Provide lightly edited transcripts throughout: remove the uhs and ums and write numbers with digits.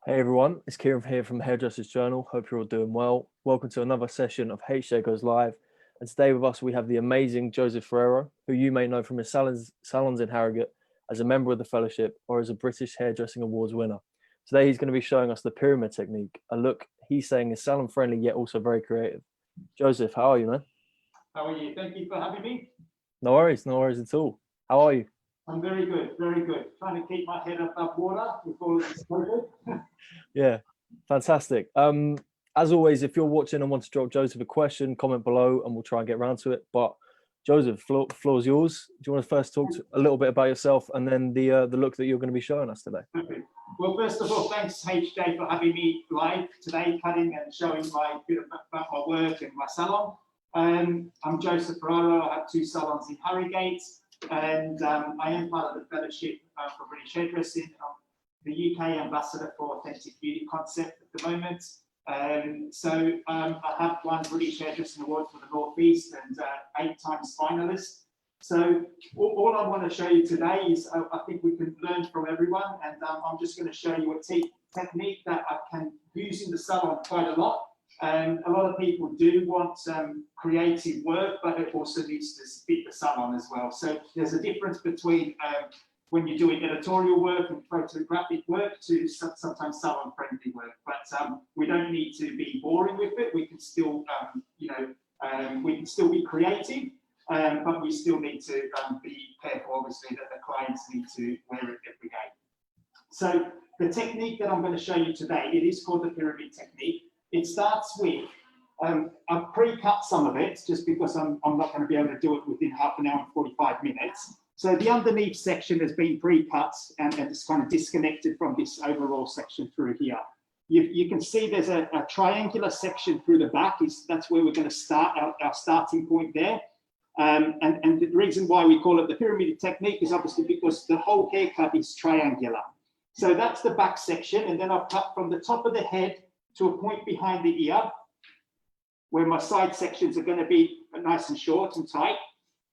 Hey everyone, it's Kieran here from Hairdressers Journal. Hope you're all doing well. Welcome to another session of HJ Goes Live. And today with us we have the amazing Joseph Ferraro, who you may know from his salons in Harrogate, as a member of the fellowship, or as a British Hairdressing Awards winner. Today he's going to be showing us the pyramid technique, a look he's saying is salon friendly yet also very creative. Joseph, how are you, man? How are you? Thank you for having me. No worries at all. How are you? I'm very good, very good. Trying to keep my head above water with all of this COVID. Yeah, fantastic. As always, if you're watching and want to drop Joseph a question, comment below and we'll try and get around to it. But Joseph, floor's yours. Do you want to first talk a little bit about yourself and then the look that you're going to be showing us today? Okay. Well, first of all, thanks HJ for having me live today, cutting and showing my bit about my work and my salon. I'm Joseph Ferraro. I have two salons in Harrogate, and I am part of the fellowship for British Hairdressing. I'm the UK ambassador for Authentic Beauty Concept at the moment. I have won British Hairdressing Award for the North East and 8 times finalist. So all I want to show you today is I think we can learn from everyone, and I'm just going to show you a technique that I can use in the salon quite a lot. A lot of people do want creative work, but it also needs to fit the salon as well. So there's a difference between when you're doing editorial work and photographic work to sometimes salon friendly work. But we don't need to be boring with it. We can still, we can still be creative, but we still need to be careful, obviously, that the clients need to wear it every day. So the technique that I'm going to show you today, it is called the pyramid technique. It starts with, I've pre-cut some of it just because I'm not going to be able to do it within half an hour and 45 minutes. So the underneath section has been pre-cut and it's kind of disconnected from this overall section through here. You can see there's a triangular section through the back. That's where we're going to start our starting point there. And the reason why we call it the pyramid technique is obviously because the whole haircut is triangular. So that's the back section, and then I've cut from the top of the head to a point behind the ear, where my side sections are going to be nice and short and tight.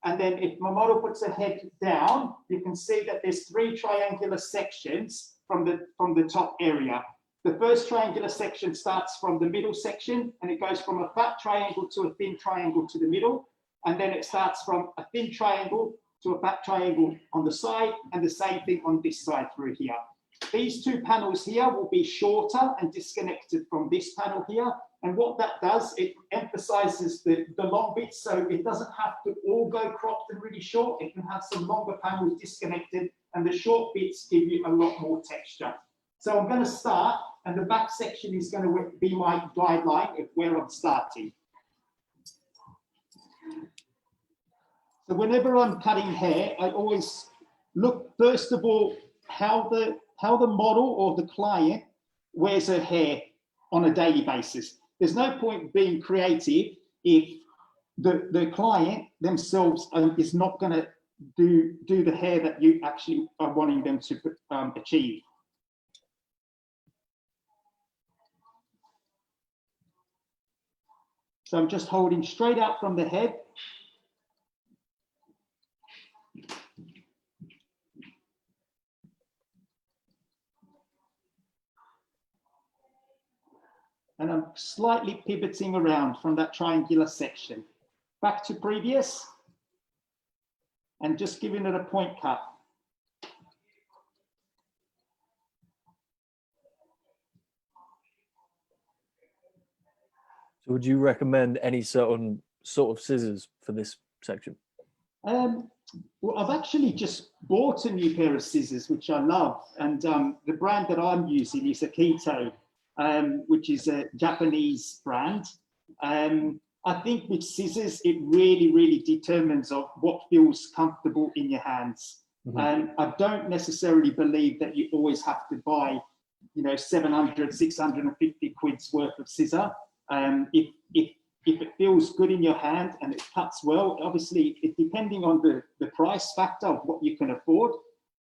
And then if my model puts her head down, you can see that there's 3 triangular sections from the top area. The first triangular section starts from the middle section, and it goes from a fat triangle to a thin triangle to the middle. And then it starts from a thin triangle to a fat triangle on the side, and the same thing on this side through here. These 2 panels here will be shorter and disconnected from this panel here. And what that does, it emphasizes the long bits, so it doesn't have to all go cropped and really short. It can have some longer panels disconnected, and the short bits give you a lot more texture. So I'm going to start, and the back section is going to be my guideline of where I'm starting. So whenever I'm cutting hair, I always look, first of all, how the model or the client wears her hair on a daily basis. There's no point being creative if the client themselves is not going to do the hair that you actually are wanting them to achieve. So I'm just holding straight out from the head. And I'm slightly pivoting around from that triangular section. Back to previous, and just giving it a point cut. So would you recommend any certain sort of scissors for this section? Well, I've actually just bought a new pair of scissors, which I love. And the brand that I'm using is Akito, which is a Japanese brand. I think with scissors, it really determines of what feels comfortable in your hands. Mm-hmm. And I don't necessarily believe that you always have to buy, 700, 650 quid's worth of scissor. If it feels good in your hand and it cuts well, obviously, depending on the price factor of what you can afford,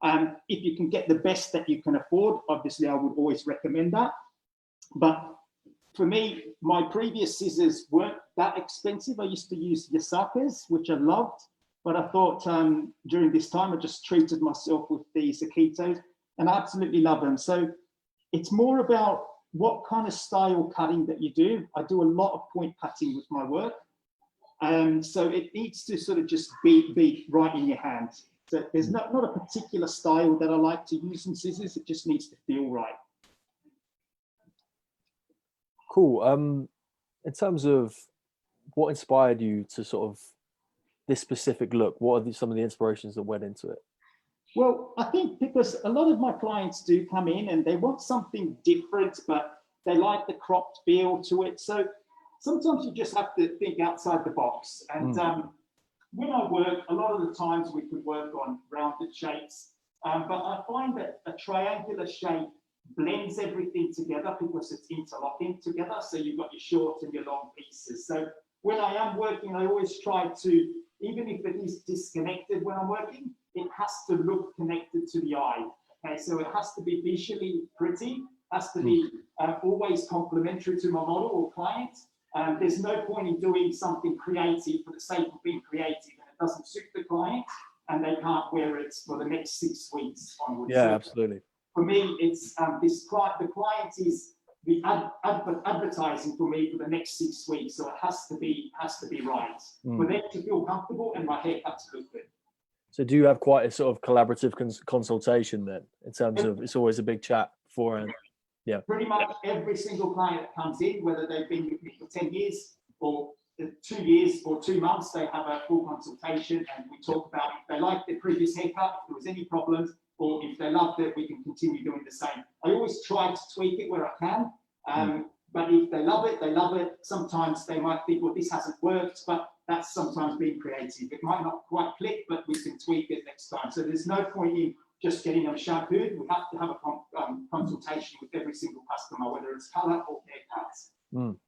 if you can get the best that you can afford, obviously, I would always recommend that. But for me, my previous scissors weren't that expensive. I used to use Yasakas, which I loved, but I thought during this time, I just treated myself with these Akitos, and I absolutely love them. So it's more about what kind of style cutting that you do. I do a lot of point cutting with my work. So it needs to sort of just be right in your hand. So there's not a particular style that I like to use in scissors. It just needs to feel right. Cool. In terms of what inspired you to sort of this specific look, what are some of the inspirations that went into it? Well, I think because a lot of my clients do come in and they want something different, but they like the cropped feel to it. So sometimes you just have to think outside the box. And when I work, a lot of the times we could work on rounded shapes, but I find that a triangular shape blends everything together because it's interlocking together. So you've got your short and your long pieces. So when I am working, I always try to, even if it is disconnected when I'm working, it has to look connected to the eye. Okay, so it has to be visually pretty, has to be always complementary to my model or client. There's no point in doing something creative for the sake of being creative and it doesn't suit the client and they can't wear it for the next 6 weeks onwards. Yeah, so absolutely. For me, it's the client is the advertising for me for the next 6 weeks, so it has to be right for them to feel comfortable and my haircut to look good. So do you have quite a sort of collaborative consultation then, in terms of it's always a big chat beforehand? Yeah. Pretty much every single client that comes in, whether they've been with me for 10 years or 2 years or 2 months, they have a full consultation and we talk about if they like their previous haircut, if there was any problems, or if they loved it, we can continue doing the same. I always try to tweak it where I can, but if they love it, they love it. Sometimes they might think, well, this hasn't worked, but that's sometimes being creative. It might not quite click, but we can tweak it next time. So there's no point in just getting them shampooed. We have to have a consultation with every single customer, whether it's color or haircuts.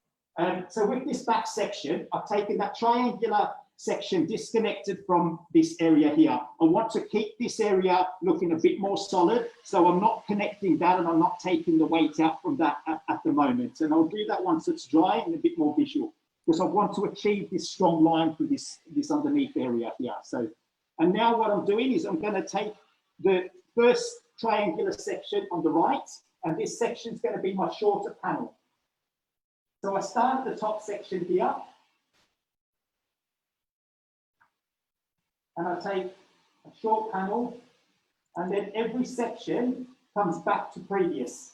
So with this back section, I've taken that triangular section disconnected from this area here. I want to keep this area looking a bit more solid, so I'm not connecting that and I'm not taking the weight out from that at the moment. And I'll do that once it's dry and a bit more visual, because I want to achieve this strong line through this underneath area here. So, and now what I'm doing is I'm going to take the first triangular section on the right, and this section is going to be my shorter panel. So I start at the top section here, and I take a short panel, and then every section comes back to previous.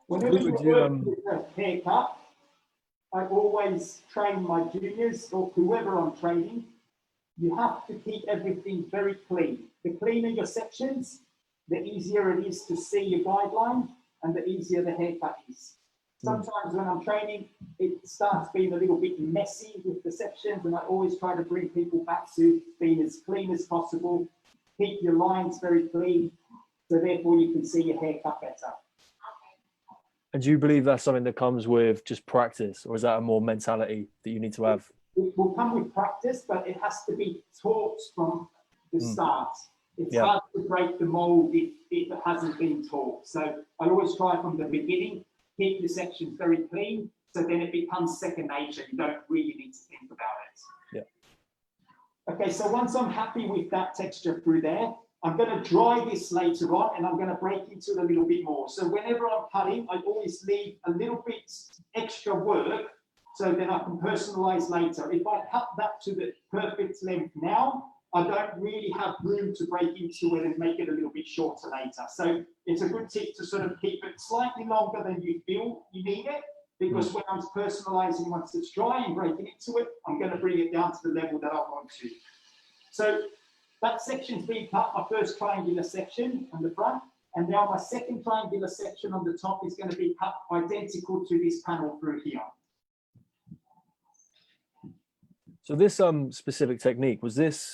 Whenever you work with a haircut, I always train my juniors or whoever I'm training, you have to keep everything very clean. The cleaner your sections, the easier it is to see your guideline and the easier the haircut is. Sometimes when I'm training, it starts being a little bit messy with the sections, and I always try to bring people back to being as clean as possible. Keep your lines very clean, so therefore you can see your haircut better. And do you believe that's something that comes with just practice, or is that a more mentality that you need to have? It will come with practice, but it has to be taught from the start. It's hard to break the mold if it hasn't been taught. So I always try from the beginning, keep the sections very clean, so then it becomes second nature. You don't really need to think about it. Yeah. Okay, so once I'm happy with that texture through there, I'm going to dry this later on and I'm going to break into it a little bit more. So whenever I'm cutting, I always leave a little bit extra work so then I can personalize later. If I cut that to the perfect length now, I don't really have room to break into it and make it a little bit shorter later. So it's a good tip to sort of keep it slightly longer than you feel you need it, because when I'm personalizing once it's dry and breaking into it, I'm going to bring it down to the level that I want to. So that section's been cut, my first triangular section on the front, and now my second triangular section on the top is going to be cut identical to this panel through here. So this specific technique, was it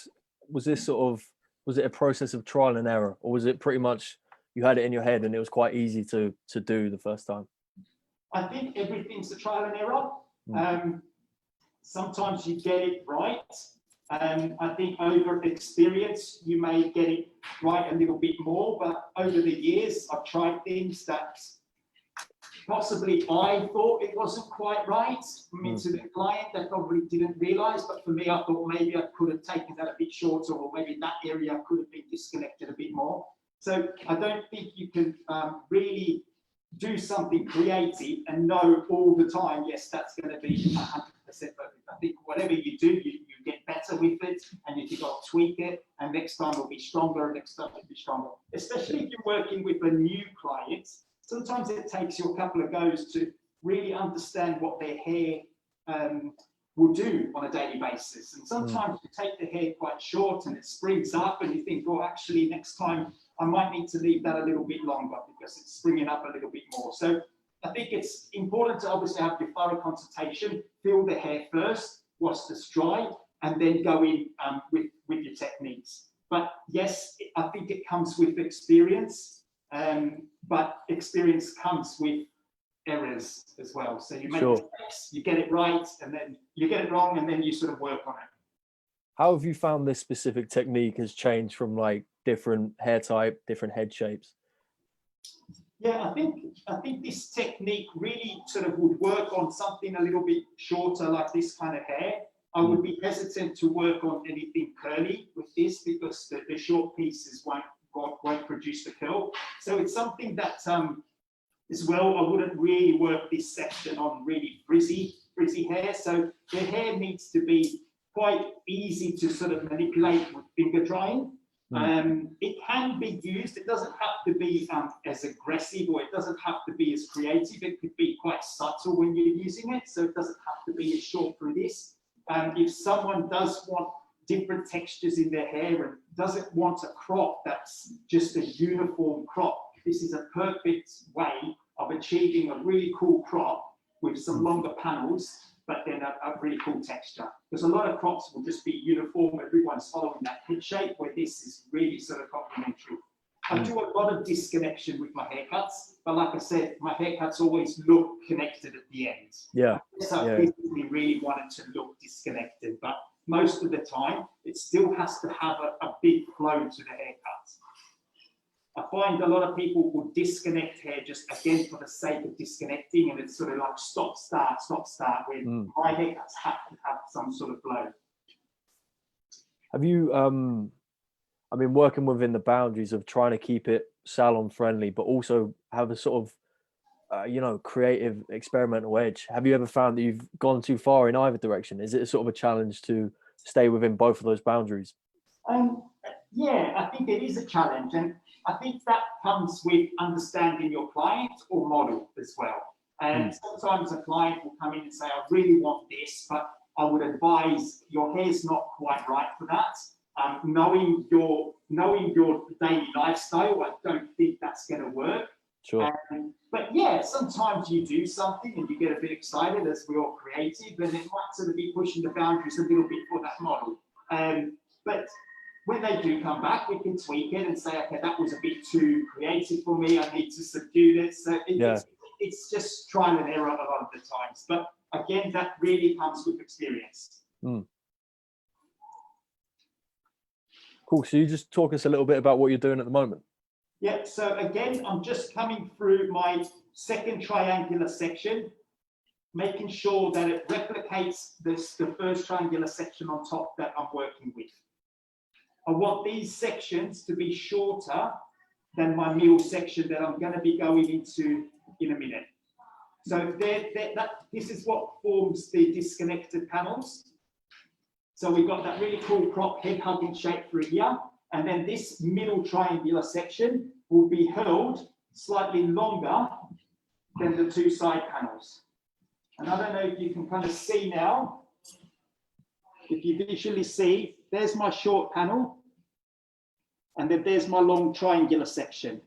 a process of trial and error, or was it pretty much you had it in your head and it was quite easy to do the first time? I think everything's a trial and error. Sometimes you get it right. I think over experience, you may get it right a little bit more, but over the years, I've tried things that possibly I thought it wasn't quite right. I mean, to the client, they probably didn't realize, but for me, I thought maybe I could have taken that a bit shorter, or maybe that area could have been disconnected a bit more. So I don't think you can really do something creative and know all the time, yes, that's going to be 100% perfect. I think whatever you do, you get better with it, and you think, I'll tweak it, and next time will be stronger, next time will be stronger. Especially if you're working with a new client, sometimes it takes you a couple of goes to really understand what their hair will do on a daily basis. And sometimes you take the hair quite short and it springs up, and you think, oh, actually, next time I might need to leave that a little bit longer because it's springing up a little bit more. So I think it's important to obviously have your thorough consultation, feel the hair first, whilst it's dry, and then go in with your techniques. But yes, I think it comes with experience, but experience comes with errors as well. So you make mistakes, you get it right, and then you get it wrong, and then you sort of work on it. How have you found this specific technique has changed from like different hair type, different head shapes? Yeah, I think this technique really sort of would work on something a little bit shorter, like this kind of hair. I would be hesitant to work on anything curly with this because the short pieces won't produce the curl. So it's something that as well, I wouldn't really work this section on really frizzy hair. So the hair needs to be quite easy to sort of manipulate with finger drying. It can be used, it doesn't have to be as aggressive, or it doesn't have to be as creative. It could be quite subtle when you're using it, so it doesn't have to be as short through this. If someone does want different textures in their hair and doesn't want a crop that's just a uniform crop, this is a perfect way of achieving a really cool crop with some longer panels, but then a really cool texture. Because a lot of crops will just be uniform, everyone's following that head shape, where this is really sort of complementary. I do a lot of disconnection with my haircuts, but like I said, my haircuts always look connected at the end. Yeah. So I physically really wanted to look disconnected, but most of the time, it still has to have a big flow to the haircut. I find a lot of people will disconnect hair just again for the sake of disconnecting, and it's sort of like stop, start, when my haircuts have to have some sort of flow. Have you, I mean, working within the boundaries of trying to keep it salon friendly, but also have a sort of, you know, creative experimental edge? Have you ever found that you've gone too far in either direction? Is it a sort of a challenge to stay within both of those boundaries? Yeah, I think it is a challenge, and I think that comes with understanding your client or model as well. And sometimes a client will come in and say, I really want this, but I would advise your hair's not quite right for that. Knowing your daily lifestyle, I don't think that's going to work. Sure. But yeah, sometimes you do something and you get a bit excited, as we're all creative, and it might sort of be pushing the boundaries a little bit for that model. But when they do come back, we can tweak it and say, okay, that was a bit too creative for me. I need to subdue this. So it's just trial and error a lot of the times. But again, that really comes with experience. Cool. So you just talk us a little bit about what you're doing at the moment. Yeah. So again, I'm just coming through my second triangular section, making sure that it replicates the first triangular section on top that I'm working with. I want these sections to be shorter than my middle section that I'm going to be going into in a minute. So this is what forms the disconnected panels. So we've got that really cool crop head hugging shape through here. And then this middle triangular section will be held slightly longer than the two side panels. And I don't know if you can kind of see now. If you visually see, there's my short panel, and then there's my long triangular section.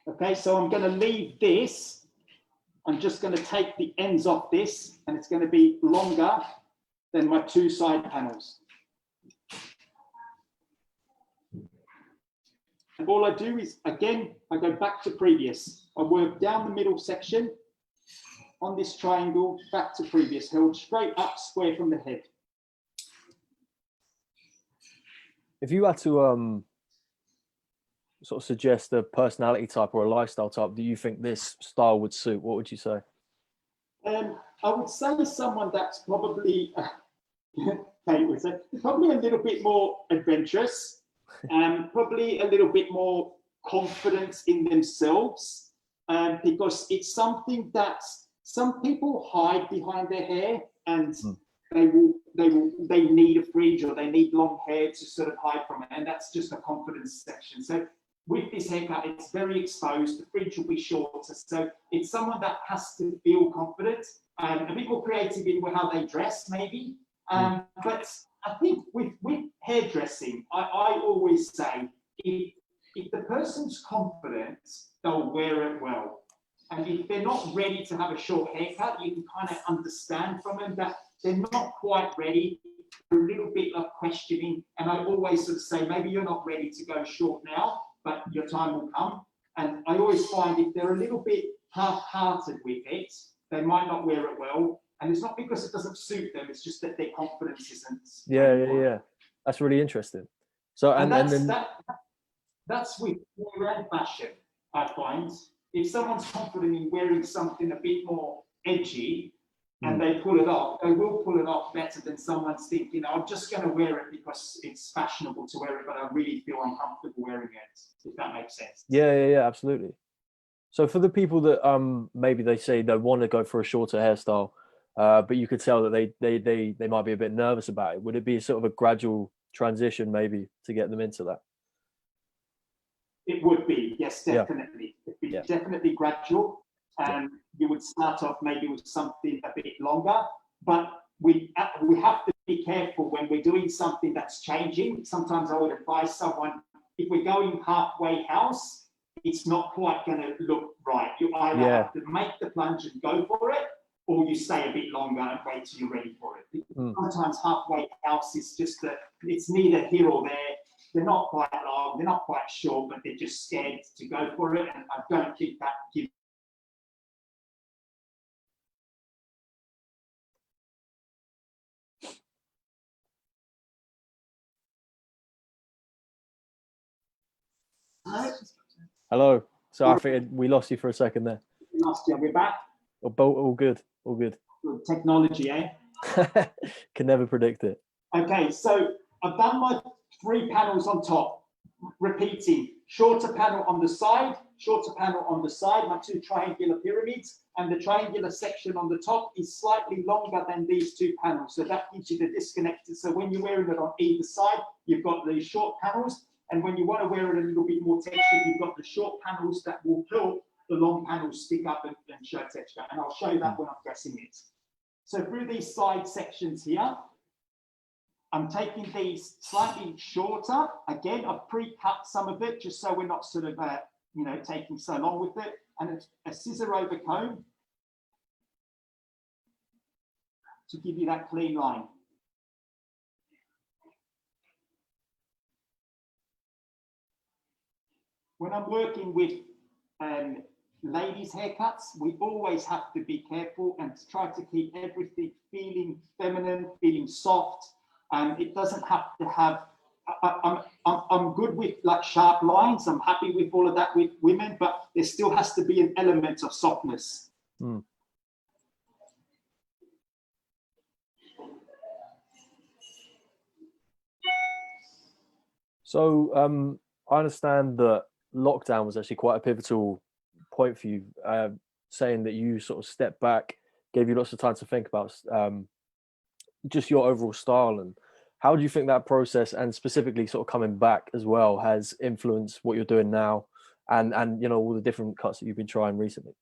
Okay, so I'm going to leave this. I'm just going to take the ends off this, and it's going to be longer than my two side panels. And all I do is, again, I go back to previous. I work down the middle section on this triangle, back to previous, held straight up, square from the head. If you had to sort of suggest a personality type or a lifestyle type that you think this style would suit, what would you say? I would say someone that's probably, Kate would say, probably a little bit more adventurous, probably a little bit more confidence in themselves, because it's something that some people hide behind their hair, and they need a fringe or they need long hair to sort of hide from it, and that's just a confidence section. So with this haircut, it's very exposed. The fringe will be shorter, so it's someone that has to feel confident, a bit more creative in how they dress, maybe. But I think with hairdressing, I always say if the person's confident, they'll wear it well. And if they're not ready to have a short haircut, you can kind of understand from them that they're not quite ready, a little bit of questioning. And I always sort of say, maybe you're not ready to go short now, but your time will come. And I always find if they're a little bit half-hearted with it, they might not wear it well. And it's not because it doesn't suit them, it's just that their confidence isn't. Yeah. That's really interesting. So, and then that's with hair and fashion, I find. If someone's confident in wearing something a bit more edgy and they pull it off, they will pull it off better than someone's thinking, I'm just going to wear it because it's fashionable to wear it, but I really feel uncomfortable wearing it, if that makes sense. Yeah, absolutely. So for the people that maybe they say they want to go for a shorter hairstyle, but you could tell that they might be a bit nervous about it, would it be sort of a gradual transition maybe to get them into that? It would be, yes, definitely. It'd be definitely gradual. You would start off maybe with something a bit longer, but we have to be careful when we're doing something that's changing. Sometimes I would advise someone, if we're going halfway house, it's not quite going to look right. You either have to make the plunge and go for it, or you stay a bit longer and wait till you're ready for it. Sometimes halfway house is just that it's neither here or there. They're not quite long, they're not quite short, but they're just scared to go for it. And I don't think that gives. Hello. So I think we lost you for a second there. Lost you. We're back. All good. Good technology, eh? Can never predict it. Okay, so I've done my 3 panels on top. Repeating, shorter panel on the side, my 2 triangular pyramids, and the triangular section on the top is slightly longer than these 2 panels. So that gives you the disconnected. So when you're wearing it on either side, you've got the short panels. And when you want to wear it a little bit more textured, you've got the short panels that will help the long panels stick up and show texture. And I'll show you that when I'm dressing it. So through these side sections here, I'm taking these slightly shorter. Again, I've pre-cut some of it just so we're not sort of, taking so long with it. And a scissor over comb to give you that clean line. When I'm working with ladies' haircuts, we always have to be careful and try to keep everything feeling feminine, feeling soft. It doesn't have to have. I'm good with like sharp lines. I'm happy with all of that with women, but there still has to be an element of softness. So I understand that lockdown was actually quite a pivotal point for you, saying that you sort of stepped back, gave you lots of time to think about just your overall style. And how do you think that process, and specifically sort of coming back as well, has influenced what you're doing now and all the different cuts that you've been trying recently?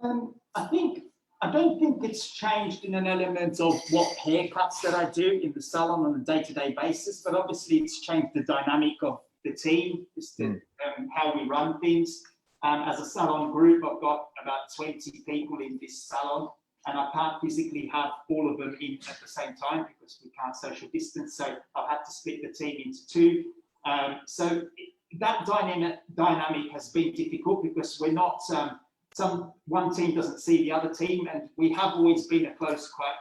I don't think it's changed in an element of what haircuts that I do in the salon on a day-to-day basis, but obviously it's changed the dynamic of the team, how we run things. As a salon group, I've got about 20 people in this salon, and I can't physically have all of them in at the same time because we can't social distance. So I've had to split the team into 2. So that dynamic has been difficult because we're not, one team doesn't see the other team, and we have always been a close, quite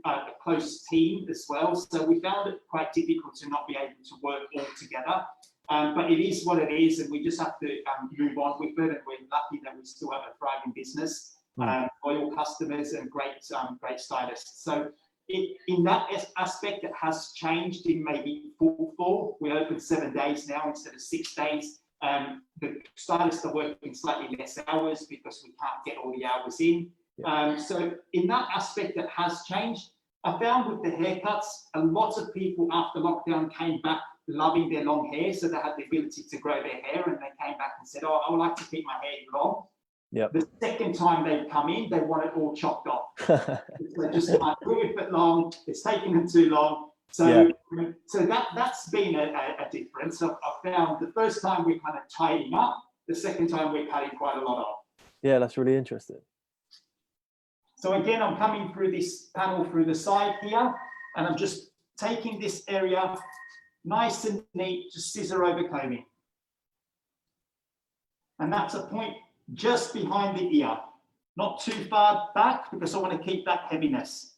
a close team as well. So we found it quite difficult to not be able to work all together. But it is what it is, and we just have to move on with it. And we're lucky that we still have a thriving business, loyal customers, and great stylists. So in that aspect, it has changed in maybe footfall. We open 7 days now instead of 6 days. The stylists are working slightly less hours because we can't get all the hours in. So in that aspect, it has changed. I found with the haircuts, a lot of people after lockdown came back loving their long hair, so they had the ability to grow their hair, and they came back and said, "Oh, I would like to keep my hair long." Yep. The second time they come in, they want it all chopped off. They just can't do it but long. It's taking them too long. So, so that's been a difference. I found the first time we're kind of tidying up, the second time we're cutting quite a lot off. Yeah, that's really interesting. So again, I'm coming through this panel through the side here, and I'm just taking this area nice and neat, just scissor over combing. And that's a point just behind the ear, not too far back because I want to keep that heaviness.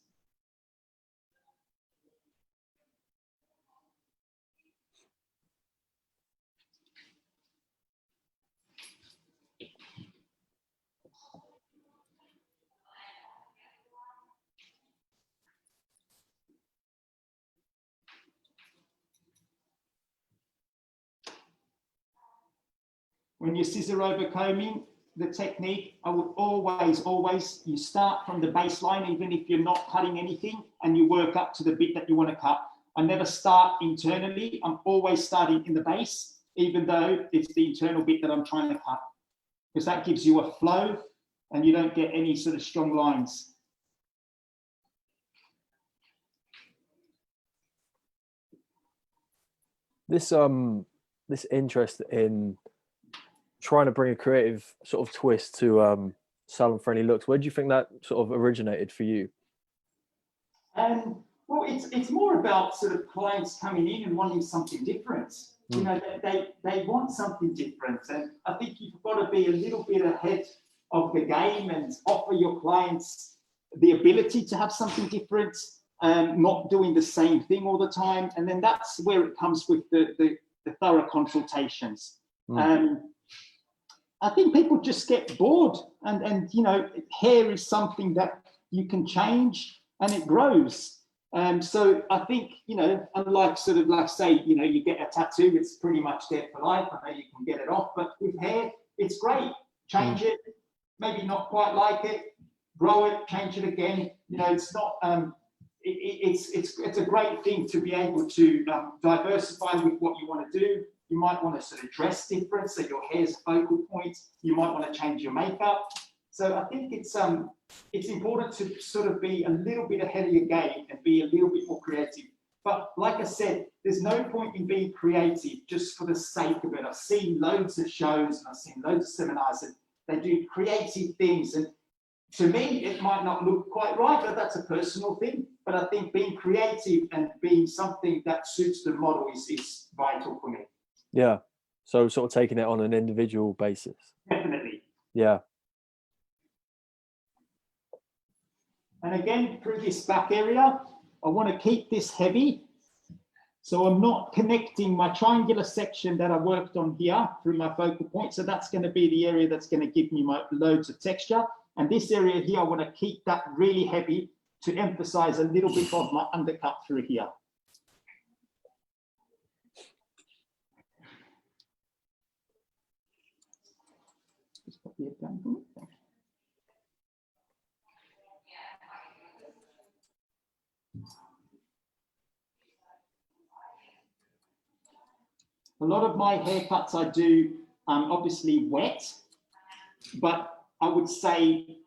When you scissor over combing, the technique, I would always, you start from the baseline, even if you're not cutting anything, and you work up to the bit that you want to cut. I never start internally. I'm always starting in the base, even though it's the internal bit that I'm trying to cut, because that gives you a flow and you don't get any sort of strong lines. This interest in trying to bring a creative sort of twist to salon friendly looks, where do you think that sort of originated for you? Well, it's more about sort of clients coming in and wanting something different. You know, they want something different, and I think you've got to be a little bit ahead of the game and offer your clients the ability to have something different, not doing the same thing all the time. And then that's where it comes with the thorough consultations. I think people just get bored, and you know, hair is something that you can change and it grows. So I think, you know, unlike sort of like, say, you know, you get a tattoo, it's pretty much there for life. I know you can get it off, but with hair, it's great. Change it, maybe not quite like it, grow it, change it again. You know, it's not. It's a great thing to be able to diversify with what you want to do. You might want to sort of dress different, so your hair's a focal point. You might want to change your makeup. So I think it's important to sort of be a little bit ahead of your game and be a little bit more creative. But like I said, there's no point in being creative just for the sake of it. I've seen loads of shows and I've seen loads of seminars, and they do creative things. And to me, it might not look quite right, but that's a personal thing. But I think being creative and being something that suits the model is vital for me. Yeah. So sort of taking it on an individual basis. Definitely. Yeah. And again, through this back area, I want to keep this heavy. So I'm not connecting my triangular section that I worked on here through my focal point. So that's going to be the area that's going to give me my loads of texture. And this area here, I want to keep that really heavy to emphasize a little bit of my undercut through here. Just copy it down for me. Thank you. A lot of my haircuts I do obviously wet, but I would say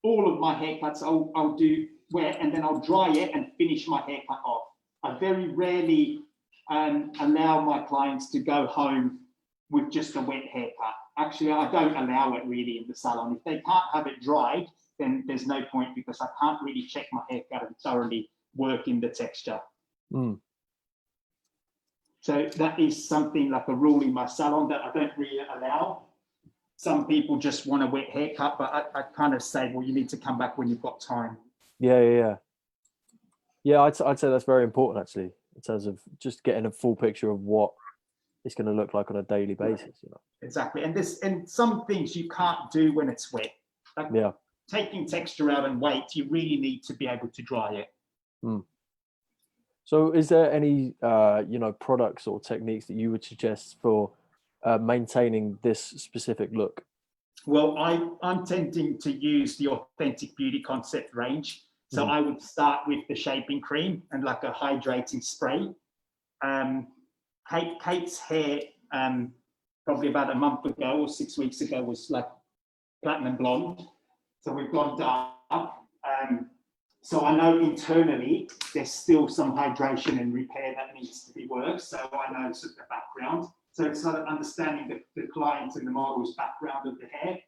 all of my haircuts I'll do wet, and then I'll dry it and finish my haircut off. I very rarely allow my clients to go home with just a wet haircut. Actually, I don't allow it really in the salon. If they can't have it dried, then there's no point, because I can't really check my haircut and thoroughly work in the texture. So that is something like a rule in my salon that I don't really allow. Some people just want a wet haircut, but I kind of say, well, you need to come back when you've got time. Yeah. Yeah, I'd say that's very important actually, in terms of just getting a full picture of what it's going to look like on a daily basis. You know. Exactly. And some things you can't do when it's wet. Like Yeah. taking texture out and weight, you really need to be able to dry it. Mm. So, is there any products or techniques that you would suggest for maintaining this specific look? Well, I'm tending to use the Authentic Beauty Concept range. So Mhm. I would start with the shaping cream and like a hydrating spray. Kate's hair, probably about a month ago or 6 weeks ago, was like platinum blonde. So we've gone dark. So I know internally there's still some hydration and repair that needs to be worked. So I know sort of the background. So it's sort of understanding the client and the model's background of the hair.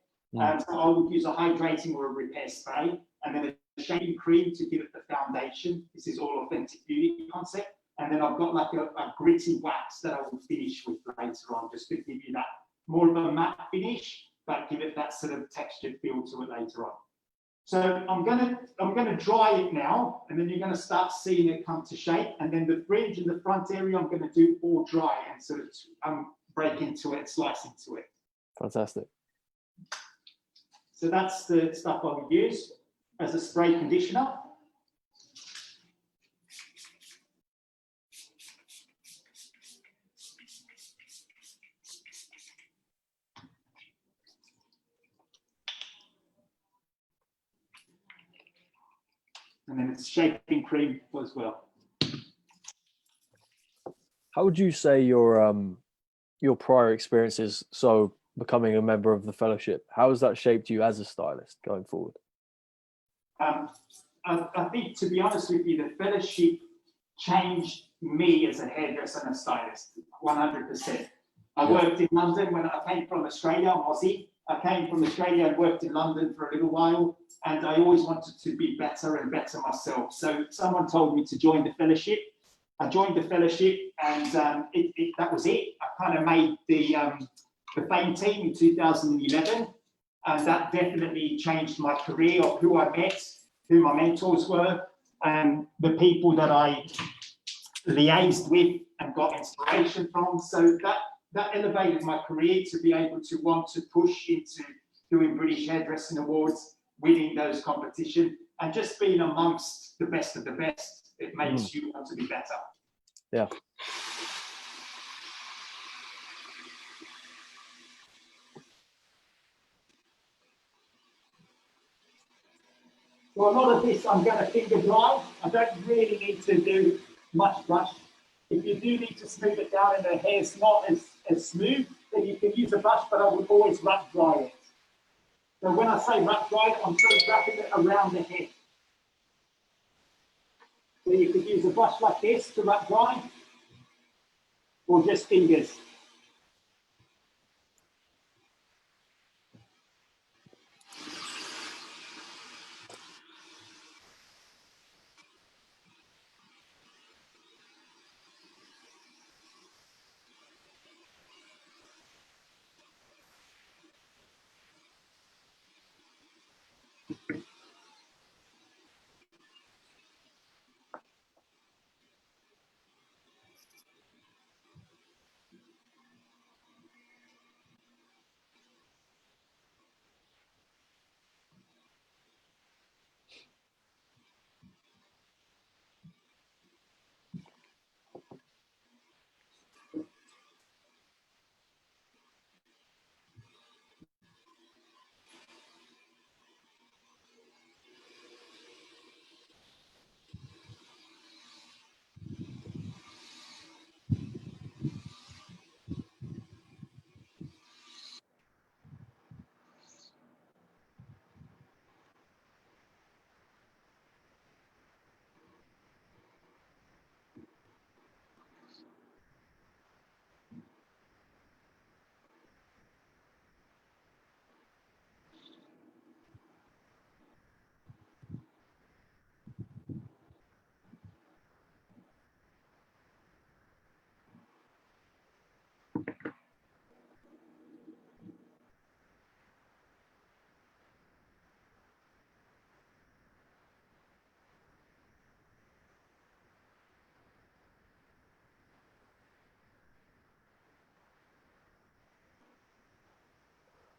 So I would use a hydrating or a repair spray, and then a shaping cream to give it the foundation. This is all Authentic Beauty Concept. And then I've got like a gritty wax that I will finish with later on, just to give you that more of a matte finish, but give it that sort of textured feel to it later on. So I'm gonna dry it now, and then you're gonna start seeing it come to shape. And then the fringe and the front area, I'm gonna do all dry and sort of break into it, slice into it. Fantastic. So that's the stuff I would use as a spray conditioner. And then it's shaping cream as well. How would you say your prior experiences, so becoming a member of the fellowship, how has that shaped you as a stylist going forward? I think, to be honest with you, the fellowship changed me as a hairdresser and a stylist, 100%. I worked in London when I came from Australia. I'm Aussie. I came from Australia and worked in London for a little while, and I always wanted to be better and better myself. So someone told me to join the fellowship. I joined the fellowship, and that was it. I kind of made the FAME team in 2011, and that definitely changed my career, of who I met, who my mentors were, and the people that I liaised with and got inspiration from. So that elevated my career to be able to want to push into doing British Hairdressing Awards, winning those competitions, and just being amongst the best of the best. It makes you want to be better. Yeah. So a lot of this I'm going to finger dry. I don't really need to do much brush. If you do need to smooth it down and the hair's not as smooth, then you can use a brush, but I would always wrap dry it. So when I say wrap dry, I'm sort of wrapping it around the head. So you could use a brush like this to wrap dry, or just fingers.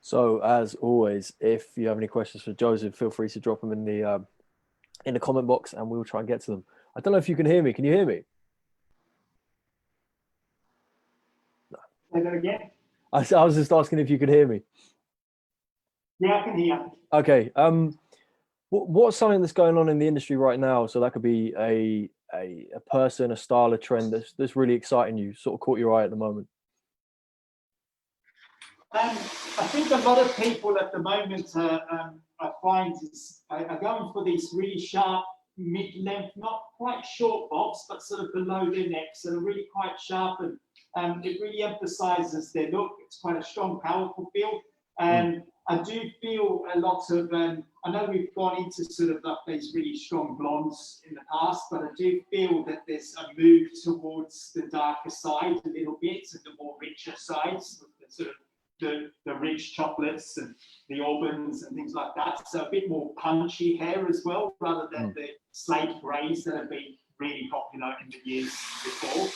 So as always, if you have any questions for Joseph, feel free to drop them in the comment box, and we'll try and get to them. I don't know if you can hear me. Can you hear me? Say that again. I was just asking if you could hear me. Yeah, I can hear. Okay. What's something that's going on in the industry right now? So that could be a person, a style, a trend that's really exciting you, sort of caught your eye at the moment. I think a lot of people at the moment I find are going for these really sharp mid-length, not quite short bobs, but sort of below their necks, that are really quite sharp, and it really emphasizes their look. It's quite a strong, powerful feel. And I do feel a lot of, I know we've gone into sort of like these really strong blondes in the past, but I do feel that there's a move towards the darker side a little bit, and the more richer sides, with the sort of the rich chocolates and the auburns and things like that. So a bit more punchy hair as well, rather than the slate greys that have been really popular in the years before.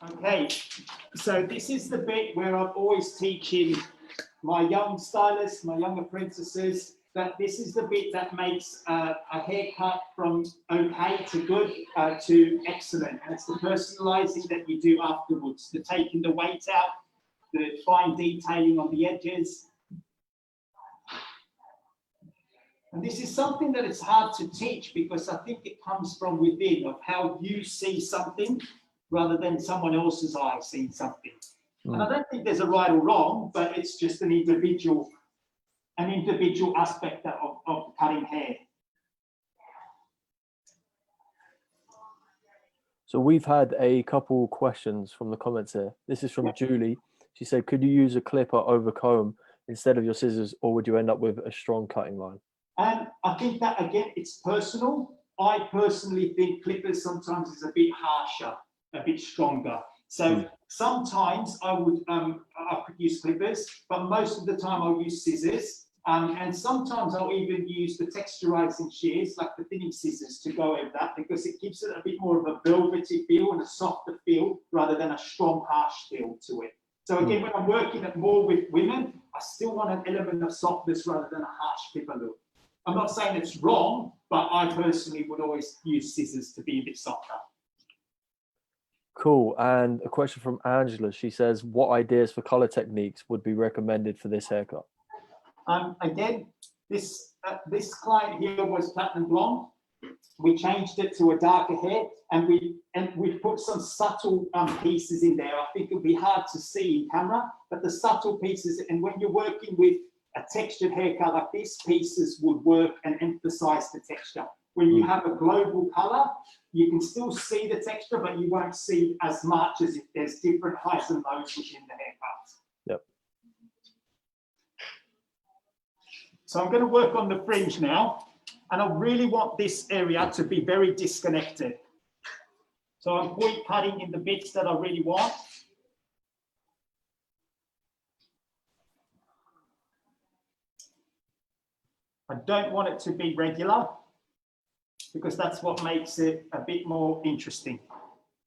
Okay, so this is the bit where I'm always teaching my young stylists, my young apprentices, that this is the bit that makes a haircut from okay to good to excellent. And it's the personalizing that you do afterwards, the taking the weight out, the fine detailing on the edges. And this is something that it's hard to teach, because I think it comes from within, of how you see something rather than someone else's eye seeing something. And I don't think there's a right or wrong, but it's just an individual aspect of cutting hair. So we've had a couple questions from the comments here. This is from Julie. She said, could you use a clipper over comb instead of your scissors, or would you end up with a strong cutting line? And I think that, again, it's personal. I personally think clippers sometimes is a bit harsher, a bit stronger. So sometimes I could use clippers, but most of the time I'll use scissors. And sometimes I'll even use the texturizing shears, like the thinning scissors, to go over that, because it gives it a bit more of a velvety feel and a softer feel, rather than a strong, harsh feel to it. So again, when I'm working more with women, I still want an element of softness rather than a harsh clipper look. I'm not saying it's wrong, but I personally would always use scissors to be a bit softer. Cool. And a question from Angela. She says, what ideas for color techniques would be recommended for this haircut? Again, this client here was platinum blonde. We changed it to a darker hair, and we put some subtle pieces in there. I think it'll be hard to see in camera, but the subtle pieces, and when you're working with a textured haircut like this, pieces would work and emphasize the texture. When you have a global color, you can still see the texture, but you won't see as much as if there's different highs and lows within the haircut. Yep. So I'm going to work on the fringe now, and I really want this area to be very disconnected. So I'm point cutting in the bits that I really want. I don't want it to be regular, because that's what makes it a bit more interesting.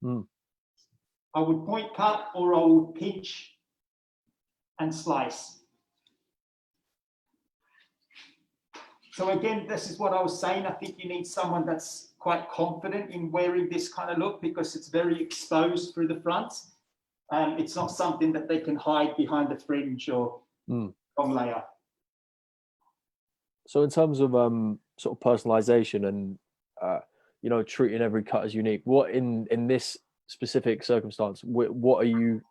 I would point cut, or I would pinch and slice. So again, this is what I was saying. I think you need someone that's quite confident in wearing this kind of look, because it's very exposed through the front. It's not something that they can hide behind the fringe or long layer. So in terms of sort of personalization and you know, treating every cut as unique, what in this specific circumstance, what are you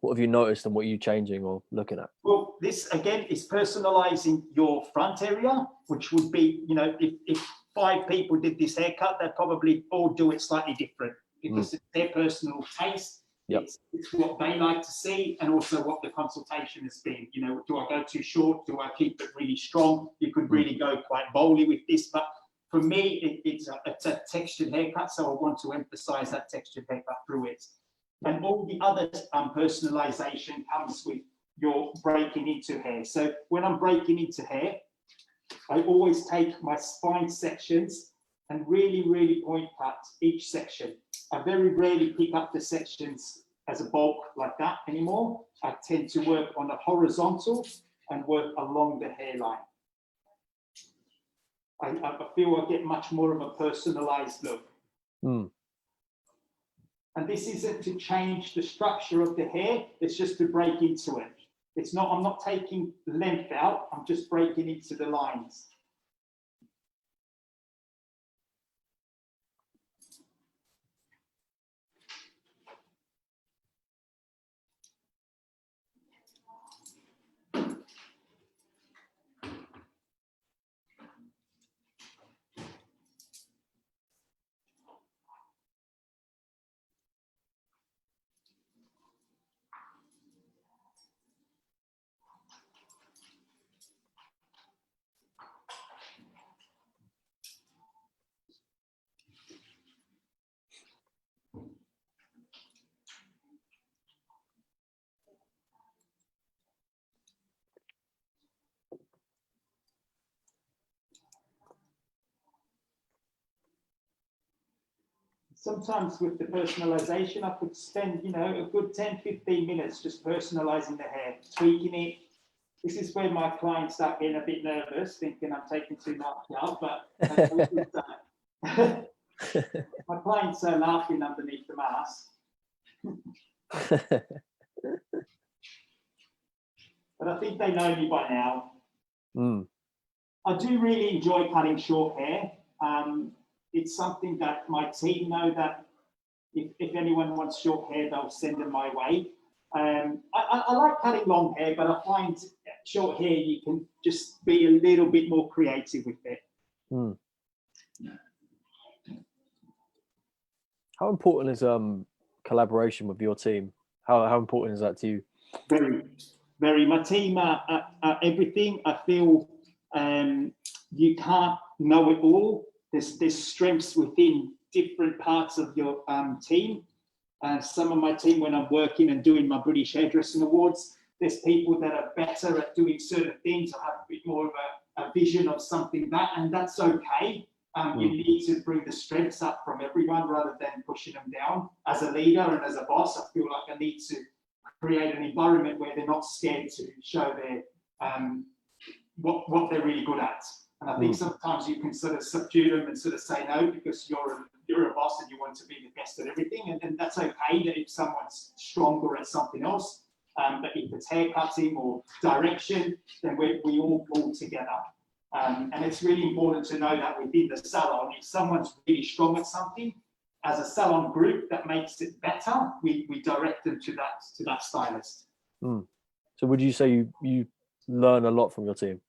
what have you noticed and what are you changing or looking at? Well, this again is personalizing your front area, which would be, you know, if 5 people did this haircut, they'd probably all do it slightly different because it's their personal taste. Yep. It's what they like to see, and also what the consultation has been. You know, do I go too short? Do I keep it really strong? You could really go quite boldly with this, but for me, it's a textured haircut, so I want to emphasize that textured haircut through it. And all the other personalization comes with your breaking into hair. So when I'm breaking into hair, I always take my spine sections and really, really point cut each section. I very rarely pick up the sections as a bulk like that anymore. I tend to work on a horizontal and work along the hairline. I feel I get much more of a personalized look. And this isn't to change the structure of the hair, it's just to break into it. It's not, I'm not taking length out, I'm just breaking into the lines. Sometimes with the personalization, I could spend, you know, a good 10-15 minutes just personalizing the hair, tweaking it. This is where my clients start getting a bit nervous, thinking I'm taking too much out, but my clients are laughing underneath the mask. But I think they know me by now. I do really enjoy cutting short hair. It's something that my team know that if anyone wants short hair, they'll send them my way. I like cutting long hair, but I find short hair, you can just be a little bit more creative with it. How important is collaboration with your team? How important is that to you? Very, very. My team are everything. I feel you can't know it all. There's strengths within different parts of your team. Some of my team, when I'm working and doing my British Hairdressing Awards, there's people that are better at doing certain things or have a bit more of a vision of something and that's okay. You need to bring the strengths up from everyone rather than pushing them down. As a leader and as a boss, I feel like I need to create an environment where they're not scared to show their what they're really good at. And I think sometimes you can sort of subdue them and sort of say no because you're a boss and you want to be the best at everything, and that's okay that if someone's stronger at something else, but if it's hair cutting or direction, then we all pull together. And it's really important to know that within the salon, if someone's really strong at something, as a salon group that makes it better, we direct them to that stylist. So would you say you learn a lot from your team?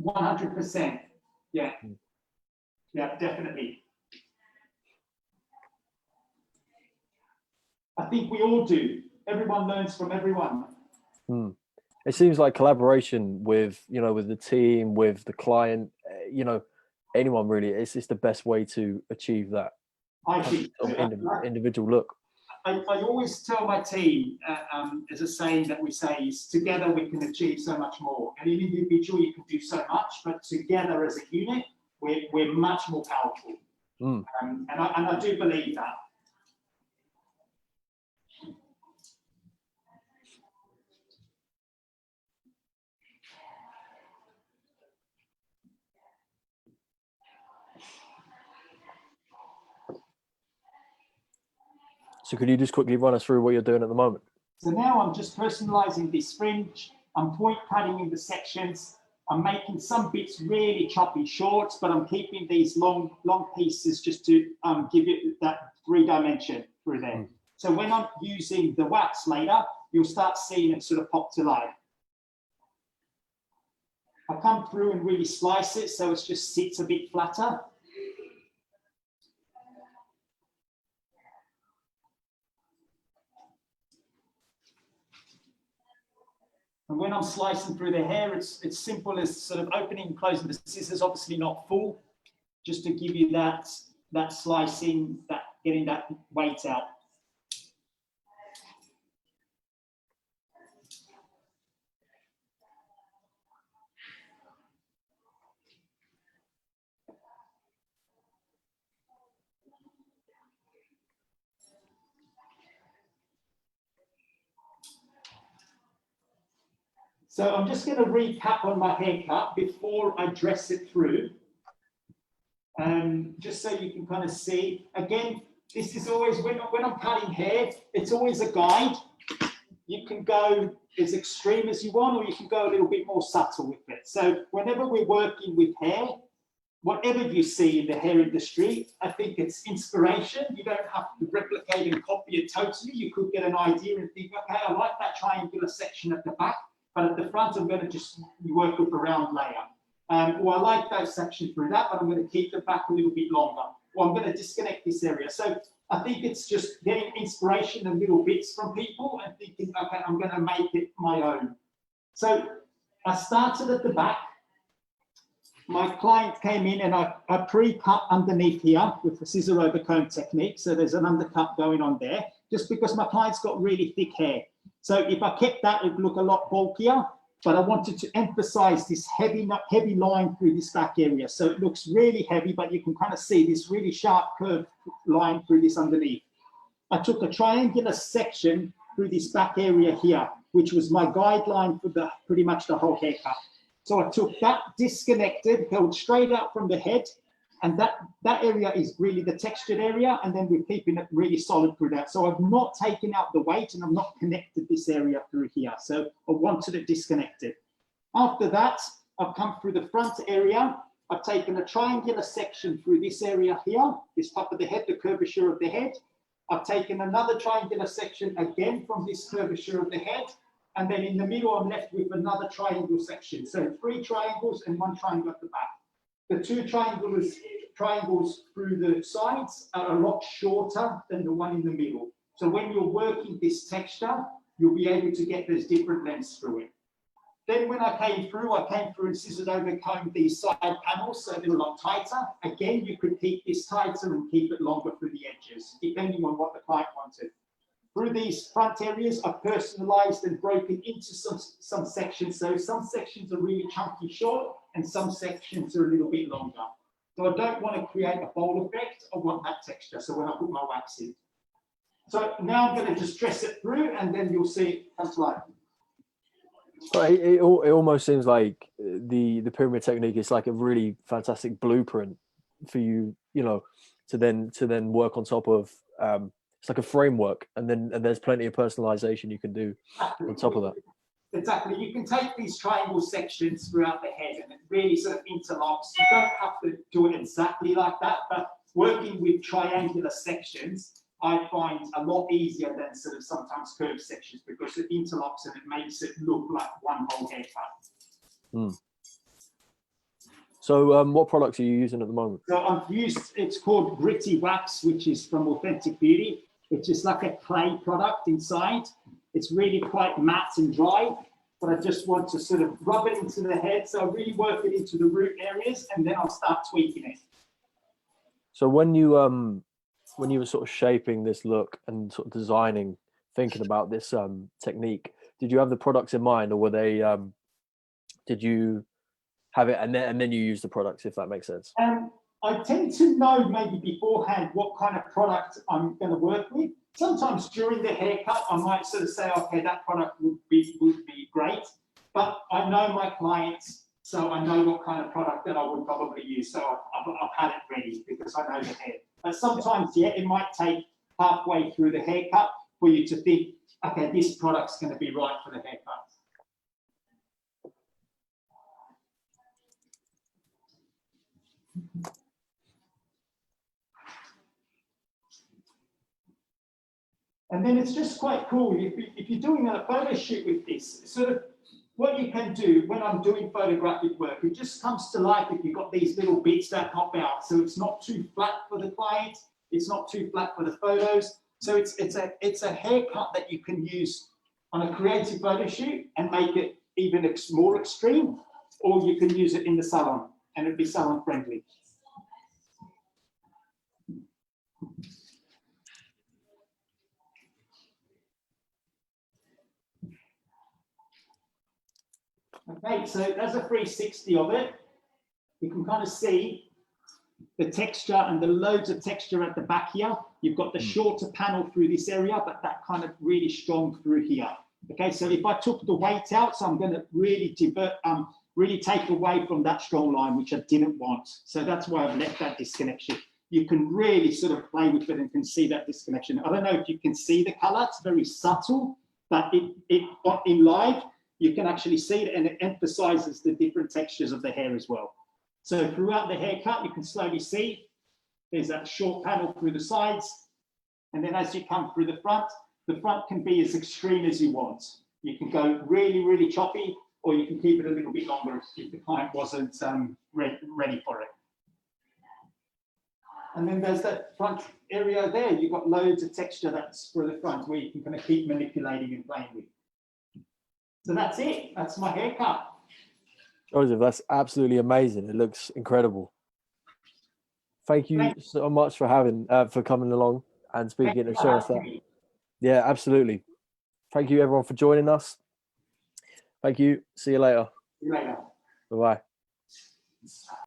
100%. Yeah. Yeah, definitely. I think we all do. Everyone learns from everyone. It seems like collaboration with the team, with the client, anyone really, it's the best way to achieve that. I think individual look. I always tell my team, as a saying that we say is, together we can achieve so much more. And in individual you can do so much, but together as a unit, we're much more powerful. And I do believe that. So could you just quickly run us through what you're doing at the moment? So now I'm just personalizing this fringe. I'm point cutting in the sections. I'm making some bits really choppy short, but I'm keeping these long pieces just to give it that 3-dimension through there. So when I'm using the wax later, you'll start seeing it sort of pop to life. I come through and really slice it so it just sits a bit flatter. And when I'm slicing through the hair, it's simple as sort of opening and closing the scissors, obviously not full, just to give you that slicing, getting that weight out. So I'm just going to recap on my haircut before I dress it through. Just so you can kind of see. Again, this is always, when I'm cutting hair, it's always a guide. You can go as extreme as you want, or you can go a little bit more subtle with it. So whenever we're working with hair, whatever you see in the hair industry, I think it's inspiration. You don't have to replicate and copy it totally. You could get an idea and think, okay, I like that triangular section at the back, but at the front, I'm going to just work with a round layer. Or I like those sections through that, but I'm going to keep them back a little bit longer. Or I'm going to disconnect this area. So I think it's just getting inspiration and little bits from people and thinking, okay, I'm going to make it my own. So I started at the back. My client came in and I pre-cut underneath here with the scissor over comb technique. So there's an undercut going on there, just because my client's got really thick hair. So if I kept that, it would look a lot bulkier, but I wanted to emphasize this heavy line through this back area. So it looks really heavy, but you can kind of see this really sharp curved line through this underneath. I took a triangular section through this back area here, which was my guideline for pretty much the whole haircut. So I took that, disconnected, held straight up from the head, and that area is really the textured area, and then we're keeping it really solid through that. So I've not taken out the weight and I've not connected this area through here. So I wanted it disconnected. After that, I've come through the front area. I've taken a triangular section through this area here, this top of the head, the curvature of the head. I've taken another triangular section again from this curvature of the head. And then in the middle, I'm left with another triangle section. So 3 triangles and 1 triangle at the back. The 2 triangles through the sides are a lot shorter than the one in the middle. So when you're working this texture, you'll be able to get those different lengths through it. Then when I came through and scissored over combed these side panels so they're a lot tighter. Again, you could keep this tighter and keep it longer through the edges, depending on what the client wanted. Through these front areas, I've personalized and broken into some sections. So some sections are really chunky short and some sections are a little bit longer. So I don't want to create a bowl effect. I want that texture. So when I put my wax in. So now I'm going to just dress it through and then you'll see it come to life. But it almost seems like the pyramid technique is like a really fantastic blueprint for you, to then work on top of. It's like a framework, and there's plenty of personalization you can do on top of that. Exactly. You can take these triangle sections throughout the head and it really sort of interlocks. You don't have to do it exactly like that, but working with triangular sections, I find a lot easier than sort of sometimes curved sections because it interlocks and it makes it look like one whole haircut. So what products are you using at the moment? So I've used, it's called Gritty Wax, which is from Authentic Beauty. It's just like a clay product inside. It's really quite matte and dry, but I just want to sort of rub it into the head. So I really work it into the root areas and then I'll start tweaking it. So when you were sort of shaping this look and sort of designing, thinking about this technique, did you have the products in mind, or were they, did you have it and then you use the products, if that makes sense? I tend to know maybe beforehand what kind of product I'm going to work with. Sometimes during the haircut, I might sort of say, okay, that product would be great. But I know my clients, so I know what kind of product that I would probably use. So I've had it ready because I know the hair. But sometimes, yeah, it might take halfway through the haircut for you to think, okay, this product's going to be right for the haircut. And then it's just quite cool. If you're doing a photo shoot with this, sort of what you can do when I'm doing photographic work, it just comes to life if you've got these little bits that pop out. So it's not too flat for the client. It's not too flat for the photos. So it's a haircut that you can use on a creative photo shoot and make it even more extreme, or you can use it in the salon and it'd be salon friendly. Okay, so that's a 360 of it. You can kind of see the texture and the loads of texture at the back here. You've got the shorter panel through this area, but that kind of really strong through here. Okay, so if I took the weight out, so I'm going to really really take away from that strong line, which I didn't want. So that's why I've left that disconnection. You can really sort of play with it and can see that disconnection. I don't know if you can see the color, it's very subtle, but in live, you can actually see it, and it emphasizes the different textures of the hair as well. So throughout the haircut, you can slowly see there's that short panel through the sides. And then as you come through the front can be as extreme as you want. You can go really, really choppy, or you can keep it a little bit longer if the client wasn't ready for it. And then there's that front area there. You've got loads of texture that's for the front where you can kind of keep manipulating and playing with. So that's it. That's my haircut. Joseph, that's absolutely amazing. It looks incredible. Thank you so much for coming along and speaking and showing us that. Yeah, absolutely. Thank you everyone for joining us. Thank you. See you later. See you later. Bye-bye.